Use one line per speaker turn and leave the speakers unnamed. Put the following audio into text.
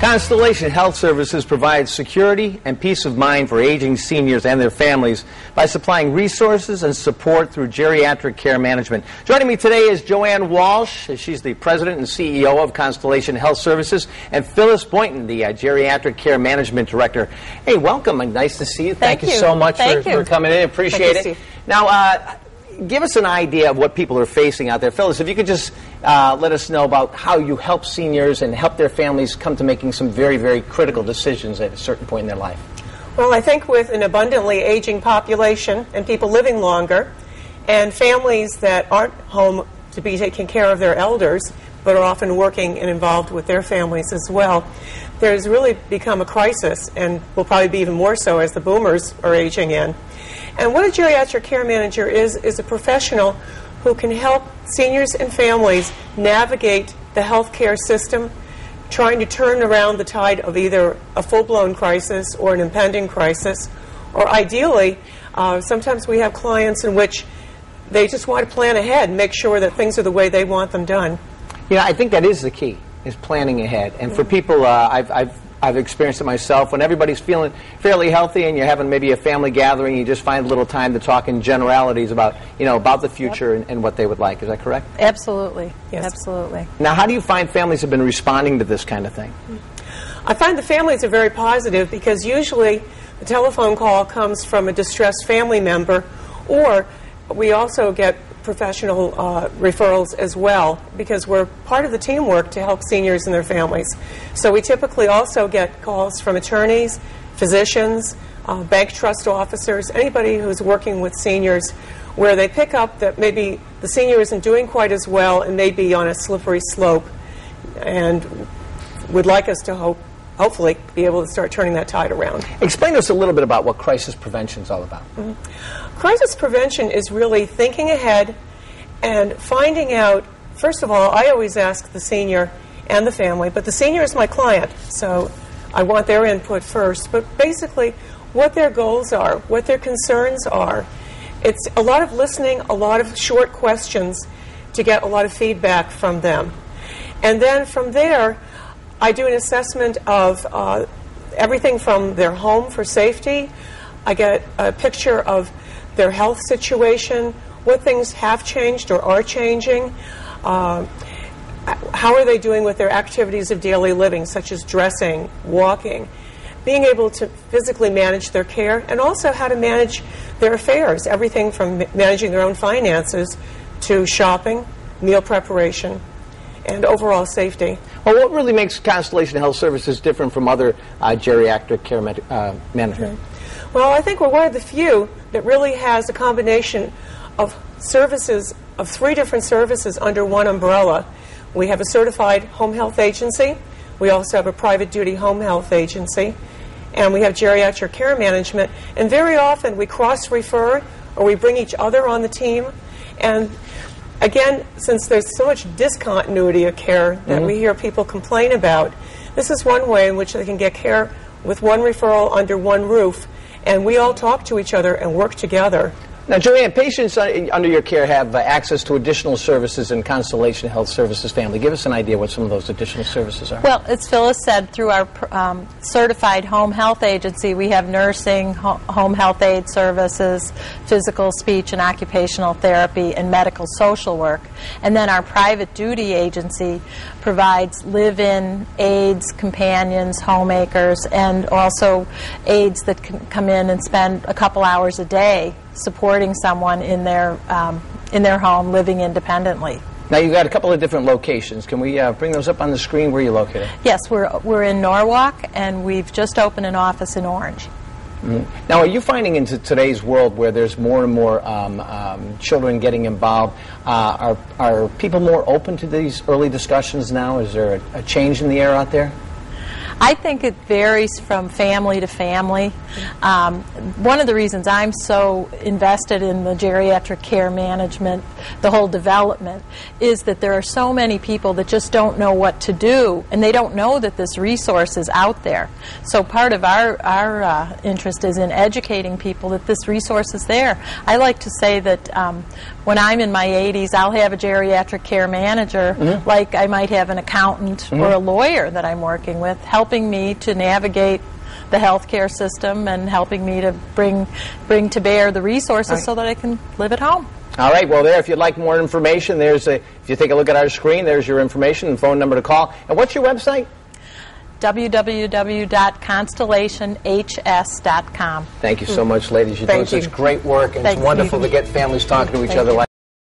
Constellation Health Services provides security and peace of mind for aging seniors and their families by supplying resources and support through geriatric care management. Joining me today is Joanne Walsh. She's the president and CEO of Constellation Health Services, and Phyllis Boynton, the geriatric care management director. Hey, welcome, and nice to see you. Thank you so much for coming in. Appreciate it. Now, give us an idea of what people are facing out there. Phyllis, if you could just let us know about how you help seniors and help their families come to making some very, very critical decisions at a certain point in their life.
Well, I think with an abundantly aging population and people living longer and families that aren't home to be taking care of their elders but are often working and involved with their families as well, there's really become a crisis, and will probably be even more so as the boomers are aging in. And what a geriatric care manager is a professional who can help seniors and families navigate the healthcare system, trying to turn around the tide of either a full-blown crisis or an impending crisis, or ideally, sometimes we have clients in which they just want to plan ahead and make sure that things are the way they want them done.
Yeah, I think that is the key, is planning ahead. And for people, I've experienced it myself. When everybody's feeling fairly healthy and you're having maybe a family gathering, you just find a little time to talk in generalities about, about the future and what they would like. Is that correct?
Absolutely.
Yes.
Absolutely.
Now, how do you find families have been responding to this kind of thing?
I find the families are very positive because usually the telephone call comes from a distressed family member, or we also get professional referrals as well, because we're part of the teamwork to help seniors and their families. So we typically also get calls from attorneys, physicians, bank trust officers, anybody who's working with seniors, where they pick up that maybe the senior isn't doing quite as well and may be on a slippery slope, and would like us to hopefully be able to start turning that tide around.
Explain to us a little bit about what crisis prevention is all about.
Crisis prevention is really thinking ahead and finding out, first of all, I always ask the senior and the family, but the senior is my client, so I want their input first, but basically what their goals are, what their concerns are. It's a lot of listening, a lot of short questions to get a lot of feedback from them. And then from there, I do an assessment of everything from their home for safety. I get a picture of their health situation, what things have changed or are changing, how are they doing with their activities of daily living, such as dressing, walking, being able to physically manage their care, and also how to manage their affairs, everything from managing their own finances to shopping, meal preparation, and overall safety.
Well, what really makes Constellation Health Services different from other geriatric care management?
Well, I think we're one of the few that really has a combination of services, of 3 different services under one umbrella. We have a certified home health agency, we also have a private duty home health agency, and we have geriatric care management. And very often we cross-refer or we bring each other on the team. And again, since there's so much discontinuity of care that we hear people complain about, this is one way in which they can get care with one referral under one roof, and we all talk to each other and work together.
Now, Joanne, patients under your care have access to additional services in Constellation Health Services family. Give us an idea what some of those additional services are.
Well, as Phyllis said, through our certified home health agency, we have nursing, home health aid services, physical, speech, and occupational therapy, and medical social work. And then our private duty agency provides live-in aides, companions, homemakers, and also aides that can come in and spend a couple hours a day supporting someone in their home living independently.
Now, you've got a couple of different locations. Can we bring those up on the screen? Where are you located?
Yes, we're in Norwalk, and we've just opened an office in Orange.
Now, are you finding in today's world where there's more and more children getting involved, are people more open to these early discussions now? Is there a change in the air out there?
I think it varies from family to family. One of the reasons I'm so invested in the geriatric care management, the whole development, is that there are so many people that just don't know what to do, and they don't know that this resource is out there. So part of our interest is in educating people that this resource is there. I like to say that when I'm in my 80s, I'll have a geriatric care manager, like I might have an accountant or a lawyer that I'm working with, helping me to navigate the healthcare system and helping me to bring to bear the resources so that I can live at home.
All right, well, there, if you'd like more information, if you take a look at our screen, there's your information and phone number to call. And what's your website?
www.constellationhs.com.
Thank you so much, ladies. You're doing such great work, and it's wonderful to get families talking to each other like